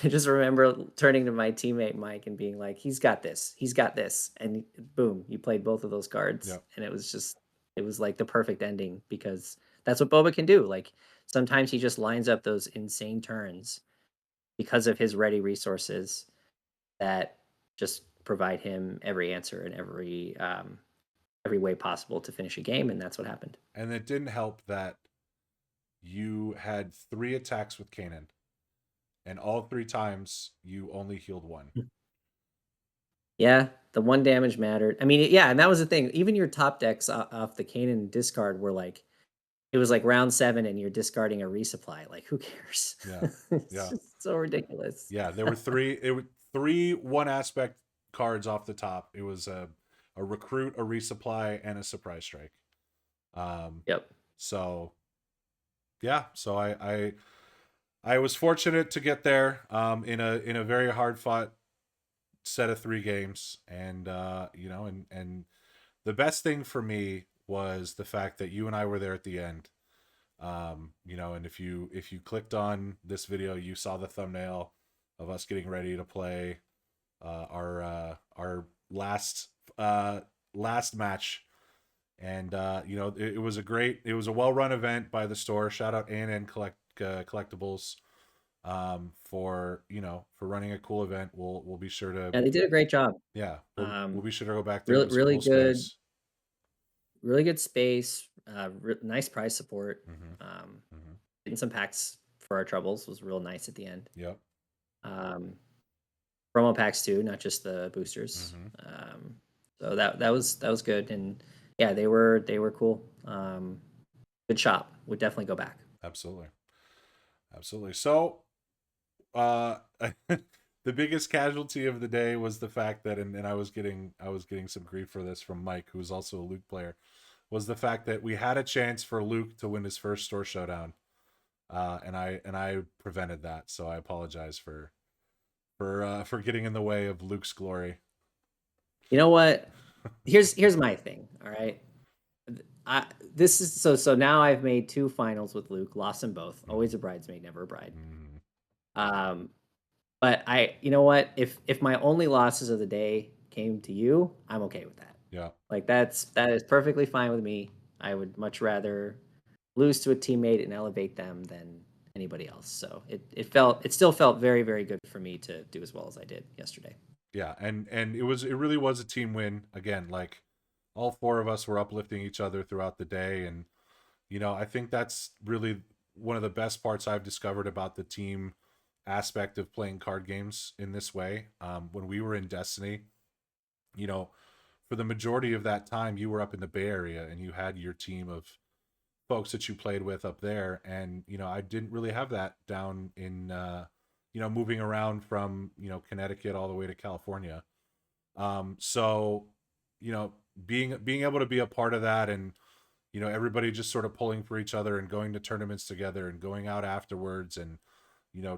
Speaker 2: I just remember turning to my teammate Mike and being like, he's got this. He's got this. And boom, you played both of those cards.
Speaker 1: Yep.
Speaker 2: And it was like the perfect ending, because that's what Boba can do. Like sometimes he just lines up those insane turns because of his ready resources that just provide him every answer and every way possible to finish a game, and that's what happened.
Speaker 1: And it didn't help that you had 3 attacks with Kanan, and all 3 times you only healed 1.
Speaker 2: Yeah, the one damage mattered. I mean, yeah, and that was the thing. Even your top decks off the Kanan discard were like, it was like round 7 and you're discarding a resupply. Like, who cares?
Speaker 1: Yeah.
Speaker 2: It's
Speaker 1: Yeah.
Speaker 2: just so ridiculous.
Speaker 1: Yeah, there were 3 one aspect cards off the top. It was a recruit, a resupply, and a surprise strike.
Speaker 2: Yep.
Speaker 1: So yeah, so I was fortunate to get there in a very hard fought set of 3 games, and and the best thing for me was the fact that you and I were there at the end. And if you clicked on this video, you saw the thumbnail of us getting ready to play our last match. And it was a well run event by the store. Shout out A&N Collectibles for running a cool event. We'll be sure to,
Speaker 2: Yeah, they did a great job.
Speaker 1: yeah, we'll
Speaker 2: Um,
Speaker 1: be sure to go back there. It
Speaker 2: really,
Speaker 1: was a cool space.
Speaker 2: really good space. Nice price support.
Speaker 1: Mm-hmm.
Speaker 2: Um,
Speaker 1: Mm-hmm.
Speaker 2: Getting some packs for our troubles was real nice at the end.
Speaker 1: Yep.
Speaker 2: Um, Promo packs too, not just the boosters.
Speaker 1: Mm-hmm.
Speaker 2: So that was good, and yeah, they were cool. Good shop. Would definitely go back.
Speaker 1: Absolutely. So uh the biggest casualty of the day was the fact that, and I was getting some grief for this from Mike, who's also a Luke player, was the fact that we had a chance for Luke to win his first Store Showdown, and I prevented that. So I apologize for getting in the way of Luke's glory.
Speaker 2: You know what? Here's my thing. All right, I this is so now I've made 2 finals with Luke, lost them both. Always a
Speaker 1: Mhm.
Speaker 2: bridesmaid, never a bride.
Speaker 1: Mhm.
Speaker 2: Um, but you know what? If my only losses of the day came to you, I'm okay with that.
Speaker 1: Yeah.
Speaker 2: Like that is perfectly fine with me. I would much rather lose to a teammate and elevate them than anybody else. So it still felt very, very good for me to do as well as I did yesterday.
Speaker 1: Yeah, and it really was a team win again. Like all four of us were uplifting each other throughout the day, and I think that's really one of the best parts I've discovered about the team aspect of playing card games in this way. When we were in Destiny, you know, for the majority of that time, you were up in the Bay Area and you had your team of folks that you played with up there, and I didn't really have that down in moving around from Connecticut all the way to California. So you know being able to be a part of that, and everybody just sort of pulling for each other and going to tournaments together and going out afterwards, and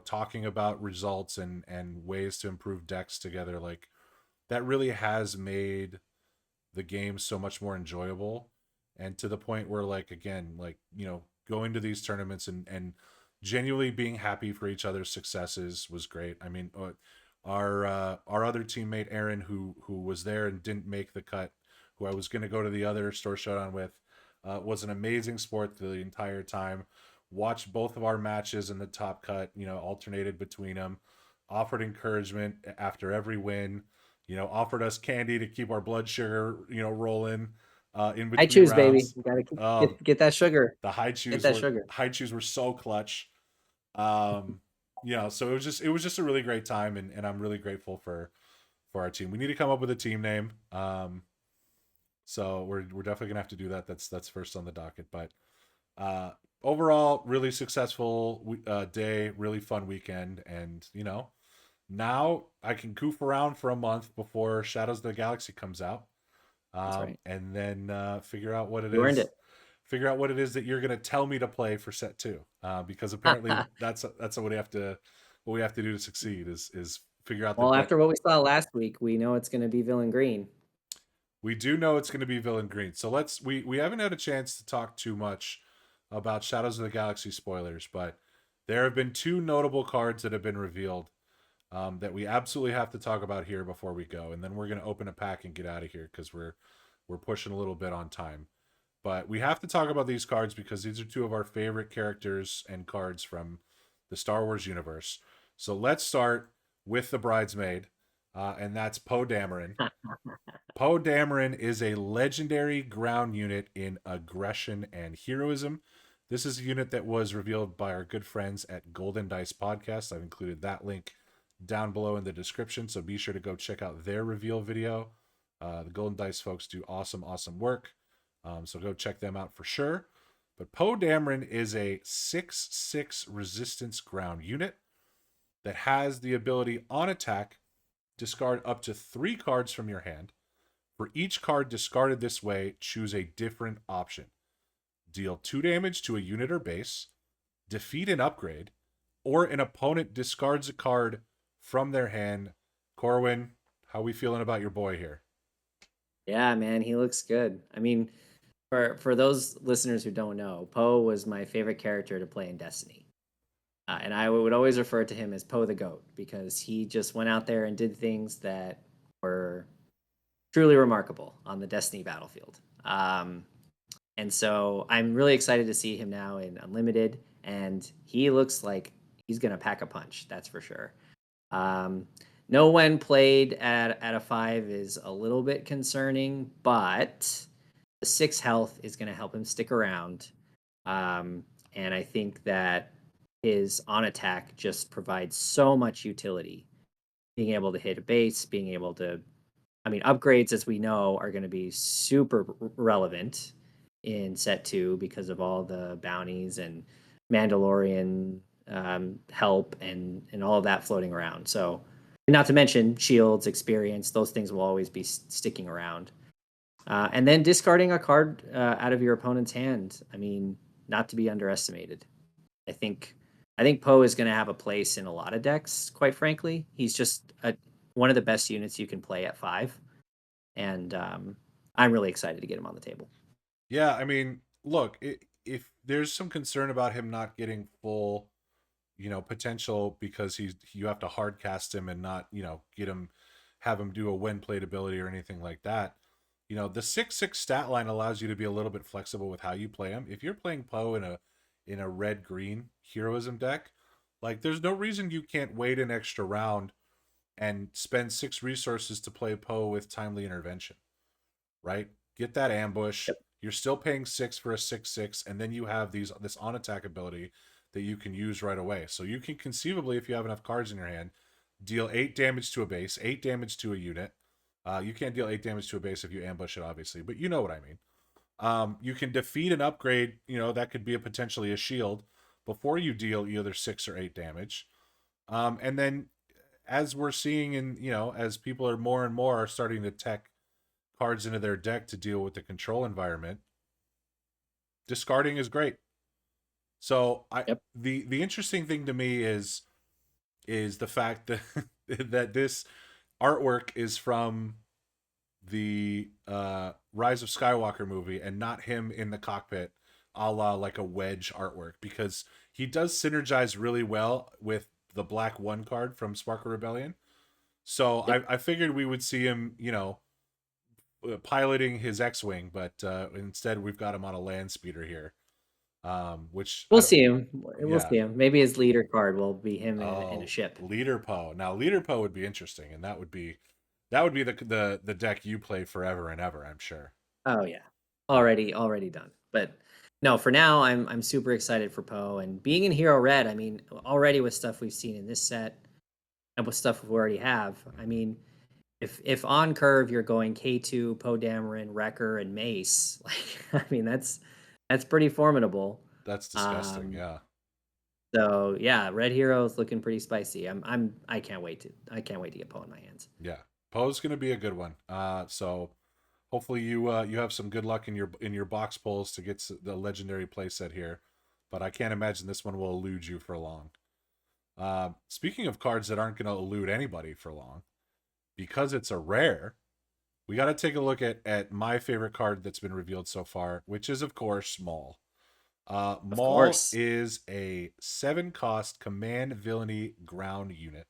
Speaker 1: talking about results and ways to improve decks together, like that really has made the game so much more enjoyable, and to the point where, like, again, like, going to these tournaments and genuinely being happy for each other's successes was great. I mean, our other teammate Aaron, who was there and didn't make the cut, who I was going to go to the other Store Showdown with, was an amazing sport the entire time. Watched both of our matches in the top cut, alternated between them, offered encouragement after every win, offered us candy to keep our blood sugar, rolling in
Speaker 2: I
Speaker 1: between
Speaker 2: choose, baby.
Speaker 1: rounds.
Speaker 2: You gotta
Speaker 1: Uh,
Speaker 2: get that sugar.
Speaker 1: the
Speaker 2: Get that sugar.
Speaker 1: high chews were so clutch. Um, so it was just a really great time, and I'm really grateful for our team. We need to come up with a team name. So we're definitely gonna have to do that. That's first on the docket. But uh, overall, really successful day, really fun weekend, and now I can goof around for a month before Shadows of the Galaxy comes out,
Speaker 2: That's right.
Speaker 1: and then
Speaker 2: You earned it.
Speaker 1: figure out what it is that you're going to tell me to play for set two, because apparently that's what we have to do to succeed is figure out the
Speaker 2: Well,
Speaker 1: deck.
Speaker 2: after what we saw last week, we know it's gonna be Villain Green.
Speaker 1: We do know it's going to be Villain Green, so we haven't had a chance to talk too much about Shadows of the Galaxy spoilers, but there have been two notable cards that have been revealed, that we absolutely have to talk about here before we go, and then we're going to open a pack and get out of here because we're pushing a little bit on time. But we have to talk about these cards because these are two of our favorite characters and cards from the Star Wars universe. So let's start with the bridesmaid, and that's Poe Dameron. Poe Dameron is a legendary ground unit in aggression and heroism. This is a unit that was revealed by our good friends at Golden Dice Podcast. I've included that link down below in the description, so be sure to go check out their reveal video. The Golden Dice folks do awesome, awesome work. So go check them out for sure. But Poe Dameron is a 6/6 resistance ground unit that has the ability on attack, discard up to 3 cards from your hand. For each card discarded this way, choose a different option. Deal 2 damage to a unit or base, defeat an upgrade, or an opponent discards a card from their hand. Corwin, how we feeling about your boy here?
Speaker 2: Yeah, man, he looks good. I mean, for those listeners who don't know, Poe was my favorite character to play in Destiny. And I would always refer to him as Poe the Goat because he just went out there and did things that were truly remarkable on the Destiny battlefield. And so I'm really excited to see him now in Unlimited, and he looks like he's going to pack a punch, that's for sure. Um, no one played at a 5 is a little bit concerning, but the 6 health is going to help him stick around. And I think that his on attack just provides so much utility. Being able to hit a base, being able to, I mean, upgrades, as we know, are going to be super relevant in set 2 because of all the bounties and Mandalorian help and all of that floating around. So, not to mention shields, experience, those things will always be sticking around. And then discarding a card out of your opponent's hand. I mean, not to be underestimated. I think Poe is going to have a place in a lot of decks. Quite frankly, he's just one of the best units you can play at 5, and I'm really excited to get him on the table.
Speaker 1: Yeah, I mean, look, if there's some concern about him not getting full, potential because you have to hard cast him and not, get him have him do a when played ability or anything like that. The 6/6 stat line allows you to be a little bit flexible with how you play him. If you're playing Poe in a red green heroism deck, like there's no reason you can't wait an extra round and spend 6 resources to play Poe with timely intervention, right? Get that ambush.
Speaker 2: Yep.
Speaker 1: You're still paying 6 for a 6/6, and then you have this on attack ability that you can use right away. So you can conceivably, if you have enough cards in your hand, deal 8 damage to a base, 8 damage to a unit. You can't deal 8 damage to a base if you ambush it, obviously, but you know what I mean. You can defeat an upgrade, that could be potentially a shield before you deal either 6 or 8 damage. And then, as we're seeing as people are more and more are starting to tech cards into their deck to deal with the control environment, discarding is great. So
Speaker 2: Yep.
Speaker 1: the interesting thing to me is the fact that that this artwork is from the Rise of Skywalker movie and not him in the cockpit, a la like a Wedge artwork, because he does synergize really well with the Black One card from Sparkle Rebellion. So
Speaker 2: Yep.
Speaker 1: I figured we would see him, piloting his X-wing, but instead we've got him on a land speeder here. Which
Speaker 2: We'll see him. We'll
Speaker 1: yeah.
Speaker 2: see him. Maybe his leader card will be him in a
Speaker 1: Oh,
Speaker 2: ship.
Speaker 1: Leader Poe. Now Leader Poe would be interesting, and that would be the deck you play forever and ever, I'm sure.
Speaker 2: Oh yeah,
Speaker 1: Yeah.
Speaker 2: already done. But no, for now, I'm super excited for Poe and being in Hero Red. I mean, already with stuff we've seen in this set and with stuff we already have. I mean, if on curve you're going K2, Poe Dameron, Wrecker, and Mace, like I mean that's pretty formidable.
Speaker 1: That's disgusting.
Speaker 2: Um,
Speaker 1: Yeah.
Speaker 2: so yeah, Red Hero is looking pretty spicy. I can't wait to get Poe in my hands.
Speaker 1: Yeah. Poe's gonna be a good one. So hopefully you have some good luck in your box pulls to get the legendary playset here. But I can't imagine this one will elude you for long. Speaking of cards that aren't going to elude anybody for long, because it's a rare, we got to take a look at my favorite card that's been revealed so far, which is, of course, Maul.
Speaker 2: Of
Speaker 1: Maul
Speaker 2: course.
Speaker 1: is a 7 cost command villainy ground unit.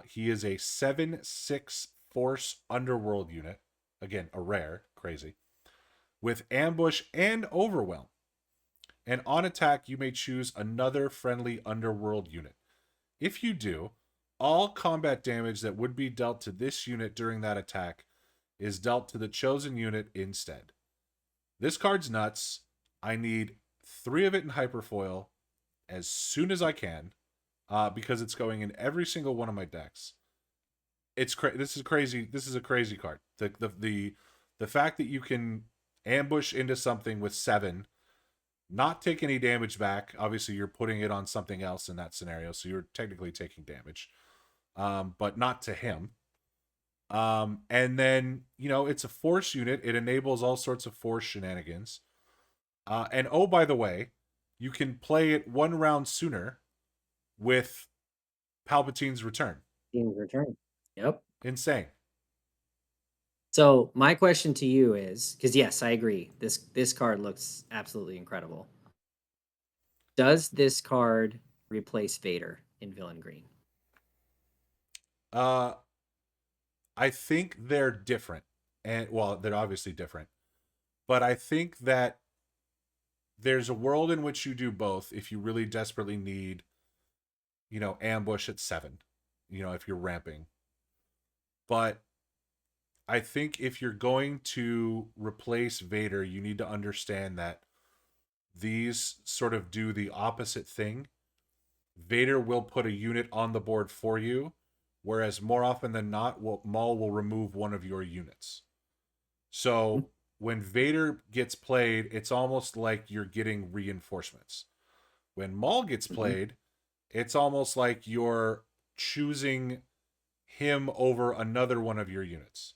Speaker 1: He is a 7/6 force underworld unit. Again, a rare, crazy, with ambush and overwhelm. And on attack, you may choose another friendly underworld unit. If you do, all combat damage that would be dealt to this unit during that attack is dealt to the chosen unit instead. This card's nuts. I need 3 of it in hyperfoil as soon as I can, because it's going in every single one of my decks. This is crazy. This is a crazy card. The fact that you can ambush into something with 7, not take any damage back. Obviously, you're putting it on something else in that scenario, so you're technically taking damage, but not to him. And then it's a force unit. It enables all sorts of force shenanigans. And oh, by the way, you can play it 1 round sooner with Palpatine's return.
Speaker 2: Team's return. Yep.
Speaker 1: Insane.
Speaker 2: So my question to you is, because yes, I agree. This card looks absolutely incredible. Does this card replace Vader in Villain Green?
Speaker 1: Uh, I think they're different, and well, they're obviously different, but I think that there's a world in which you do both if you really desperately need, ambush at 7, if you're ramping. But I think if you're going to replace Vader, you need to understand that these sort of do the opposite thing. Vader will put a unit on the board for you, whereas more often than not, Maul will remove one of your units. So when Vader gets played, it's almost like you're getting reinforcements. When Maul gets
Speaker 2: Mm-hmm.
Speaker 1: played, it's almost like you're choosing him over another one of your units.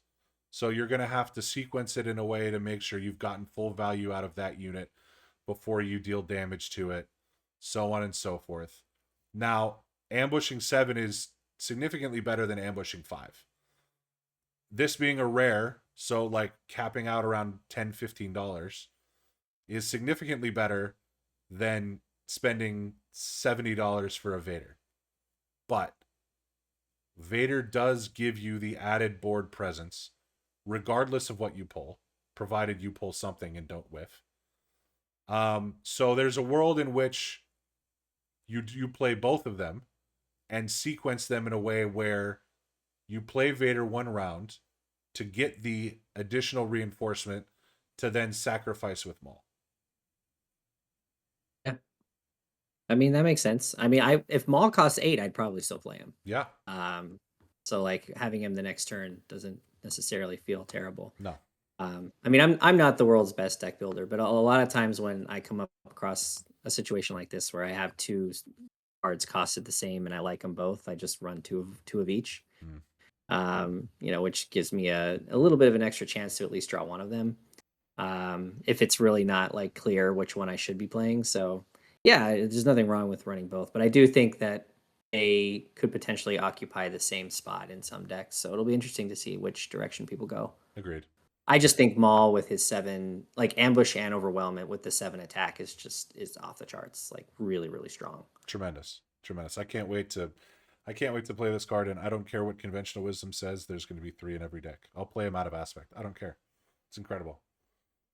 Speaker 1: So you're going to have to sequence it in a way to make sure you've gotten full value out of that unit before you deal damage to it, so on and so forth. Now, ambushing 7 is significantly better than ambushing 5. This being a rare, so like capping out around $10, $15, is significantly better than spending $70 for a Vader. But Vader does give you the added board presence, regardless of what you pull, provided you pull something and don't whiff. So there's a world in which you play both of them and sequence them in a way where you play Vader one round to get the additional reinforcement to then sacrifice with Maul.
Speaker 2: Yeah. I mean, that makes sense. I mean, if Maul costs 8, I'd probably still play him.
Speaker 1: Yeah.
Speaker 2: So like having him the next turn doesn't necessarily feel terrible.
Speaker 1: No.
Speaker 2: I mean, I'm not the world's best deck builder, but a lot of times when I come up across a situation like this where I have 2 cards costed the same and I like them both, I just run two of each. You know, which gives me a little bit of an extra chance to at least draw one of them. If it's really not like clear which one I should be playing. So yeah, there's nothing wrong with running both, but I do think that they could potentially occupy the same spot in some decks. So it'll be interesting to see which direction people go.
Speaker 1: Agreed.
Speaker 2: I just think Maul with his 7, like ambush and overwhelmment with the 7 attack is off the charts, like really, really strong.
Speaker 1: Tremendous. I can't wait to play this card, and I don't care what conventional wisdom says. There's going to be 3 in every deck. I'll play him out of aspect. I don't care. It's incredible.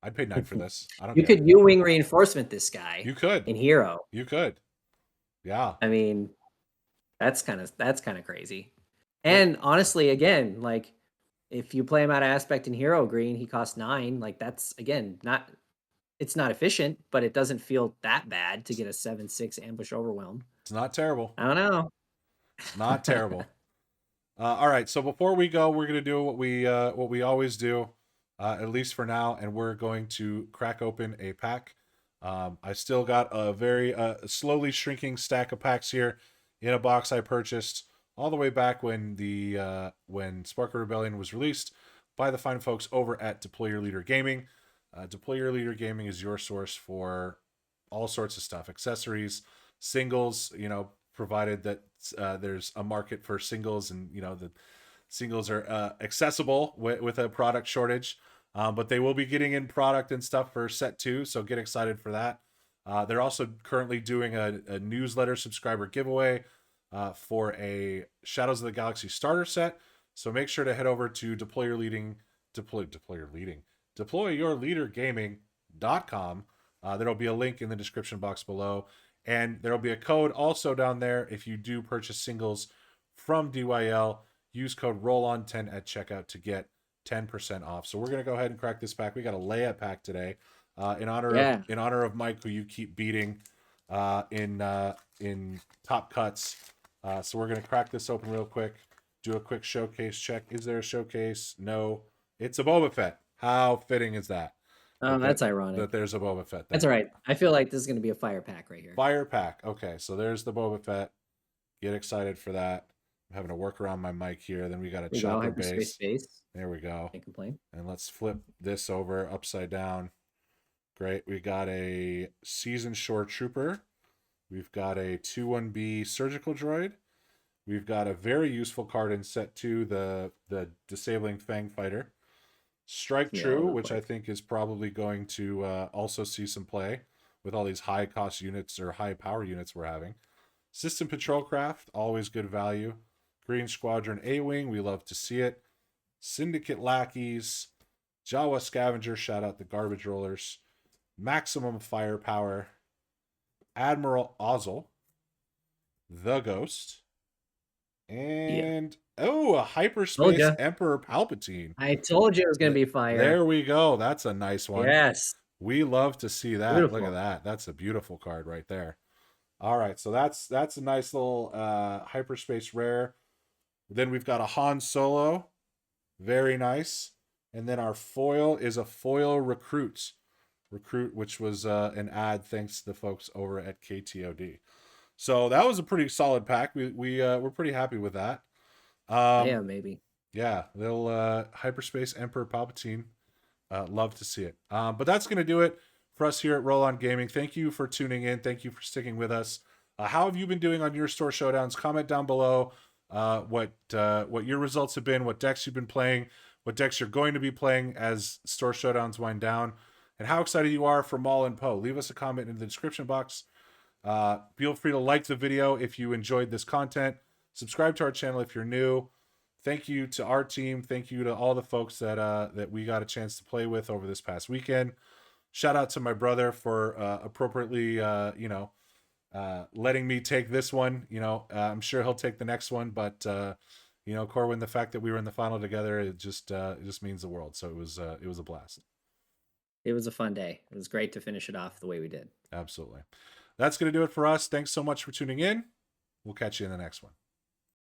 Speaker 1: I'd pay 9 for this. I don't.
Speaker 2: You could U-wing reinforcement this guy.
Speaker 1: You could
Speaker 2: in Hero.
Speaker 1: You could. Yeah.
Speaker 2: I mean, that's kind of crazy. And honestly, again, like if you play him out of aspect in Hero Green, he costs 9. Like that's again it's not efficient, but it doesn't feel that bad to get a 7/6 ambush overwhelm.
Speaker 1: It's not terrible.
Speaker 2: I don't know.
Speaker 1: Not terrible. All right, so before we go, we're gonna do what we always do, at least for now, and we're going to crack open a pack. I still got a very slowly shrinking stack of packs here in a box I purchased all the way back when when Spark of Rebellion was released by the fine folks over at Deploy Your Leader Gaming. Deploy Your Leader Gaming is your source for all sorts of stuff, accessories, singles, provided that there's a market for singles and, the singles are accessible with a product shortage. But they will be getting in product and stuff for set 2, so get excited for that. They're also currently doing a newsletter subscriber giveaway for a Shadows of the Galaxy starter set. So make sure to head over to deployyourleadergaming.com. There'll be a link in the description box below. And there'll be a code also down there if you do purchase singles from DYL. Use code ROLLON10 at checkout to get 10% off. So we're going to go ahead and crack this pack. We got a Leia pack today in honor of Mike, who you keep beating in top cuts. So we're going to crack this open real quick, do a quick showcase check. Is there a showcase? No. It's a Boba Fett. How fitting is that?
Speaker 2: Oh, that's ironic.
Speaker 1: That there's a Boba Fett there.
Speaker 2: That's all right. I feel like this is going to be a fire pack right here.
Speaker 1: Fire pack. Okay, so there's the Boba Fett. Get excited for that. I'm having to work around my mic here. Then we got a chopper base. There we go.
Speaker 2: Can't complain.
Speaker 1: And let's flip this over upside down. Great. We got a Seasoned Shore Trooper. We've got a 2-1B Surgical Droid. We've got a very useful card in set 2, the Disabling Fang Fighter. Strike True, which I think is probably going to also see some play with all these high cost units or high power units we're having. System Patrol Craft, always good value. Green Squadron A-Wing, we love to see it. Syndicate Lackeys. Jawa Scavenger, shout out the Garbage Rollers. Maximum Firepower. Admiral Ozzel. The Ghost. And a Hyperspace Emperor Palpatine.
Speaker 2: I told you it was going to be fire.
Speaker 1: There we go. That's a nice one.
Speaker 2: Yes.
Speaker 1: We love to see that.
Speaker 2: Beautiful.
Speaker 1: Look at that. That's a beautiful card right there. All right, so that's a nice little Hyperspace rare. Then we've got a Han Solo. Very nice. And then our foil is a foil Recruit, which was an ad thanks to the folks over at KTOD. So that was a pretty solid pack. We're pretty happy with that.
Speaker 2: Yeah, maybe.
Speaker 1: Yeah, they'll Hyperspace Emperor Palpatine. Love to see it. But that's going to do it for us here at Roll On Gaming. Thank you for tuning in. Thank you for sticking with us. How have you been doing on your store showdowns? Comment down below what your results have been, what decks you've been playing, what decks you're going to be playing as store showdowns wind down. and how excited you are for Maul and Poe. Leave us a comment in the description box. Feel free to like the video if you enjoyed this content. Subscribe to our channel if you're new. Thank you to our team. Thank you to all the folks that we got a chance to play with over this past weekend. Shout out to my brother for appropriately, letting me take this one. I'm sure he'll take the next one, but Corwin, the fact that we were in the final together, it just means the world. So it was a blast.
Speaker 2: It was a fun day. It was great to finish it off the way we did.
Speaker 1: Absolutely. That's going to do it for us. Thanks so much for tuning in. We'll catch you in the next one.